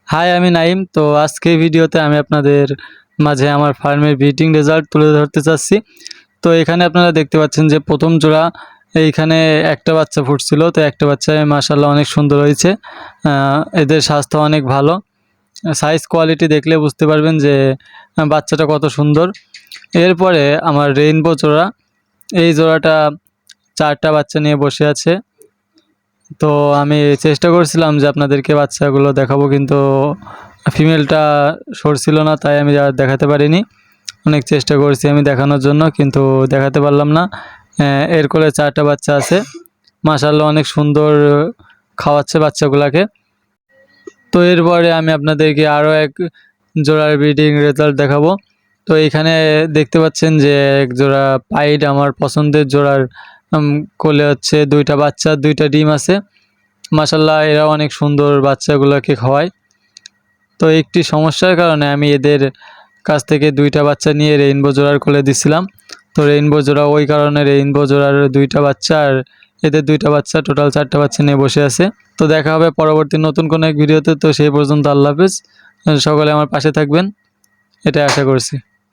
High, আমি নাইম। তো আজকে ভিডিওতে আমি আপনাদের মাঝে আমার ফার্মের ব্রিডিং রেজাল্ট তুলে ধরতে চাচ্ছি। তো এখানে আপনারা দেখতে পাচ্ছেন যে প্রথম জোড়া এইখানে একটা বাচ্চা ফুটছিল। তো একটা বাচ্চায় মাশাআল্লাহ অনেক সুন্দর হয়েছে। এদের স্বাস্থ্য অনেক ভালো। সাইজ কোয়ালিটি দেখলে বুঝতে পারবেন যে বাচ্চাটা কত সুন্দর। এরপরে আমার রেইনবো জোড়া, এই জোড়াটা 4টা বাচ্চা নিয়ে বসে আছে। তো আমি চেষ্টা করছিলাম যে আপনাদেরকে বাচ্চাগুলো দেখাবো, কিন্তু ফিমেলটা সরছিল না, তাই আমি আর দেখাতে পারিনি। অনেক চেষ্টা করছি আমি দেখানোর জন্য, কিন্তু দেখাতে পারলাম না। এর কোলে 4টা বাচ্চা আছে। মাশাআল্লাহ অনেক সুন্দর খাওয়াচ্ছে বাচ্চাগুলাকে। তো এরপরে আমি আপনাদেরকে আরও এক জোড়ার ব্রিডিং রেজাল্ট দেখাবো। তো এখানে দেখতে পাচ্ছেন যে এক জোড়া পাইড আমার পছন্দের জোড়ার কোলে হচ্ছে 2টা বাচ্চা, 2টা ডিম আছে। মাশাআল্লাহ এরা অনেক সুন্দর বাচ্চাগুলোকে খাওয়ায়। তো একটি সমস্যার কারণে আমি এদের কাছ থেকে 2টা বাচ্চা নিয়ে রেইনবো জোড়ার কোলে দিছিলাম। তো রেইনবো জোড়া ওই কারণে রেইনবো জোড়ার 2টা বাচ্চা আর এদের 2টা বাচ্চা, টোটাল 4টা বাচ্চা নিয়ে বসে আছে। তো দেখা হবে পরবর্তী নতুন কোনো এক ভিডিওতে। তো সেই পর্যন্ত আল্লাহ হাফেজ। সকলে আমার পাশে থাকবেন, এটাই আশা করছি।